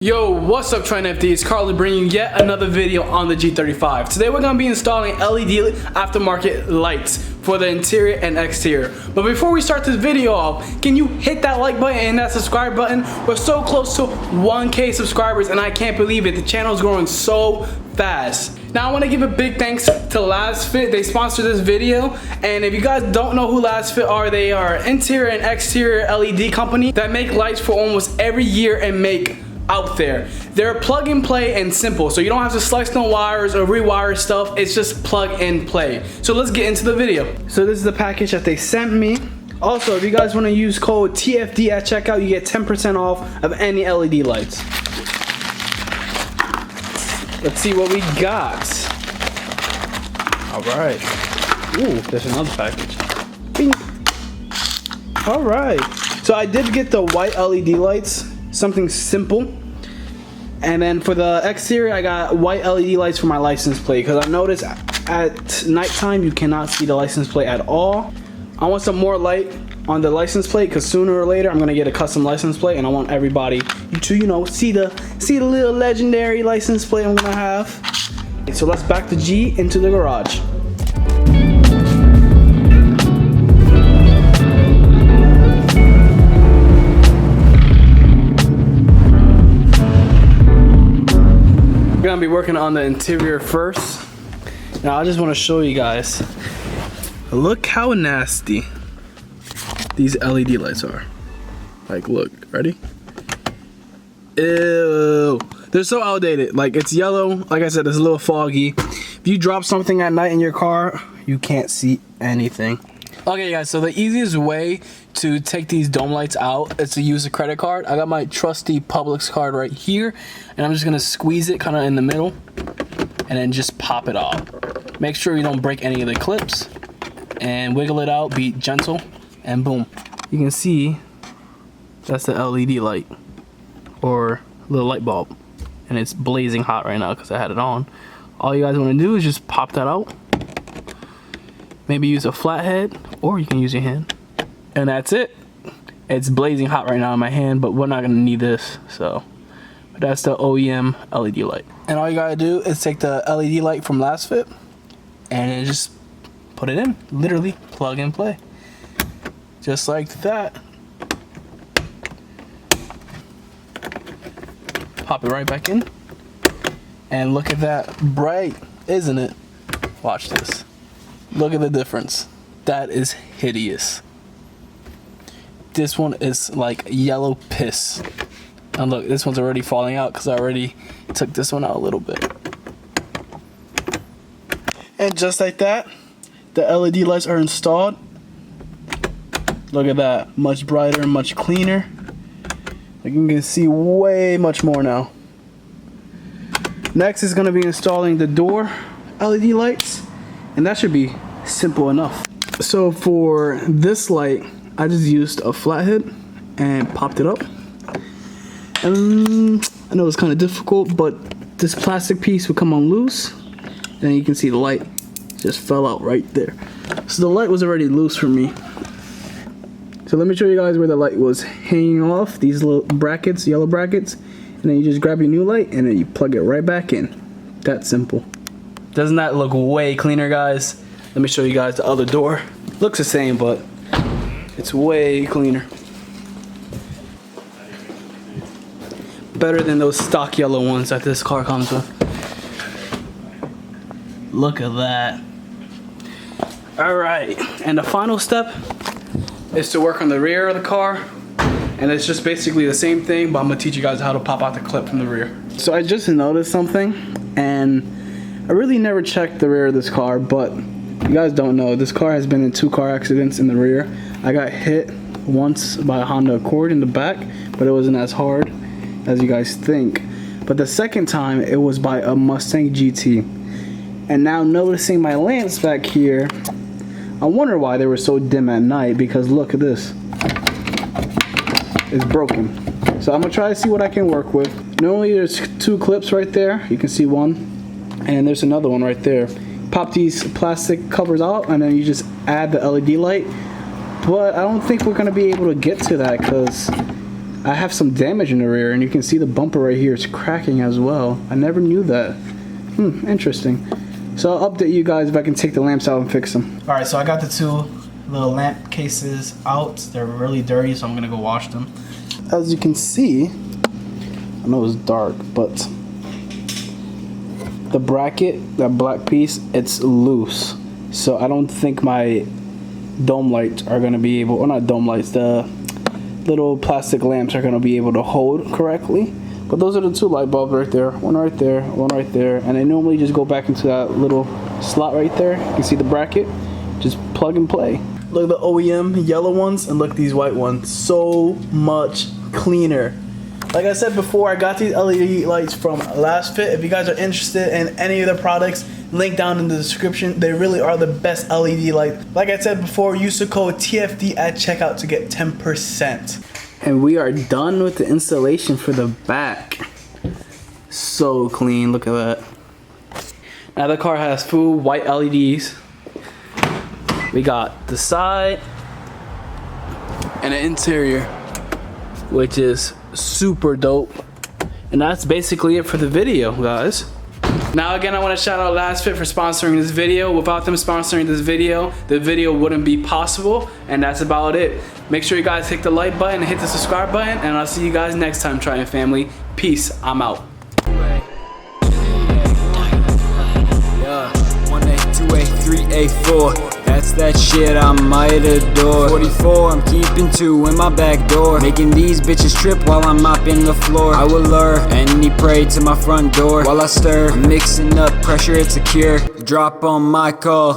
Yo, what's up Trident FD? It's Carly bringing you yet another video on the G35. Today we're going to be installing LED aftermarket lights for the interior and exterior. But before we start this video off, can you hit that like button and that subscribe button? We're so close to 1K subscribers and I can't believe it. The channel is growing so fast. Now I want to give a big thanks to LastFit. They sponsored this video, and if you guys don't know who LastFit are, they are an interior and exterior LED company that make lights for almost every year and make out there. They're plug and play and simple, so you don't have to slice no wires or rewire stuff. It's just plug and play. So let's get into the video. So this is the package that they sent me. Also, if you guys want to use code TFD at checkout, you get 10% off of any LED lights. Let's see what we got. All right. Ooh, there's another package. Bing. All right. So I did get the white LED lights, something simple. And then for the exterior, I got white LED lights for my license plate, because I noticed at nighttime you cannot see the license plate at all. I want some more light on the license plate, because sooner or later I'm gonna get a custom license plate, and I want everybody to, you know, see the little legendary license plate I'm gonna have. So let's back the G into the garage. We're gonna be working on the interior first. Now I just want to show you guys. Look how nasty these LED lights are. Like, look, ready? Ew. They're so outdated. Like, it's yellow. Like I said, it's a little foggy. If you drop something at night in your car, you can't see anything. Okay guys, so the easiest way to take these dome lights out is to use a credit card. I got my trusty Publix card right here, and I'm just gonna squeeze it kind of in the middle and then just pop it off. Make sure you don't break any of the clips and wiggle it out, be gentle, and boom. You can see that's the LED light or little light bulb, and it's blazing hot right now because I had it on. All you guys want to do is just pop that out. Maybe use a flathead, or you can use your hand. And that's it. It's blazing hot right now in my hand, but we're not gonna need this, so. But that's the OEM LED light. And all you gotta do is take the LED light from LastFit and then just put it in. Literally plug and play. Just like that. Pop it right back in. And look at that, bright, isn't it? Watch this. Look at the difference. That is hideous. This one is like yellow piss. And look, this one's already falling out because I already took this one out a little bit. And just like that, the LED lights are installed. Look at that, much brighter and much cleaner. Like, you can see way much more now. Next is going to be installing the door LED lights, and that should be simple enough. So for this light, I just used a flathead and popped it up. And I know it's kind of difficult, but this plastic piece will come on loose, and you can see the light just fell out right there. So the light was already loose for me. So let me show you guys where the light was hanging off, these little brackets, yellow brackets, and then you just grab your new light and then you plug it right back in. That simple. Doesn't that look way cleaner, guys? Let me show you guys the other door. Looks the same, but it's way cleaner. Better than those stock yellow ones that this car comes with. Look at that. Alright, and the final step is to work on the rear of the car. And it's just basically the same thing, but I'm gonna teach you guys how to pop out the clip from the rear. So I just noticed something, and I really never checked the rear of this car, but you guys don't know, this car has been in 2 car accidents in the rear. I got hit once by a Honda Accord in the back, but it wasn't as hard as you guys think. But the second time, it was by a Mustang GT. And now noticing my lamps back here, I wonder why they were so dim at night, because look at this. It's broken. So I'm gonna try to see what I can work with. Normally there's 2 clips right there. You can see one, and there's another one right there. Pop these plastic covers out, and then you just add the LED light. But I don't think we're gonna be able to get to that because I have some damage in the rear, and you can see the bumper right here is cracking as well. I never knew that. Interesting. So I'll update you guys if I can take the lamps out and fix them. Alright, so I got the 2 little lamp cases out. They're really dirty, so I'm gonna go wash them. As you can see, I know it's dark, but the bracket, that black piece, it's loose. So I don't think my dome lights are gonna be able, or not dome lights, the little plastic lamps are gonna be able to hold correctly. But those are the 2 light bulbs right there, one right there, one right there, and they normally just go back into that little slot right there. You can see the bracket, just plug and play. Look at the OEM yellow ones, and look at these white ones, so much cleaner. Like I said before, I got these LED lights from Last Fit. If you guys are interested in any of the products, link down in the description. They really are the best LED light. Like I said before, use the code TFD at checkout to get 10%. And we are done with the installation for the back. So clean, look at that. Now the car has full white LEDs. We got the side and the interior, which is super dope. And that's basically it for the video, guys. Now again, I want to shout out Last Fit for sponsoring this video. Without them sponsoring this video, the video wouldn't be possible. And that's about it. Make sure you guys hit the like button and hit the subscribe button, and I'll see you guys next time, Trident family. Peace, I'm out. 1A, 2A, 3A, 4. That's that shit I might adore. 44, I'm keeping 2 in my back door, making these bitches trip while I'm mopping the floor. I will lure any prey to my front door while I stir. I'm mixing up pressure, it's a cure. Drop on my call.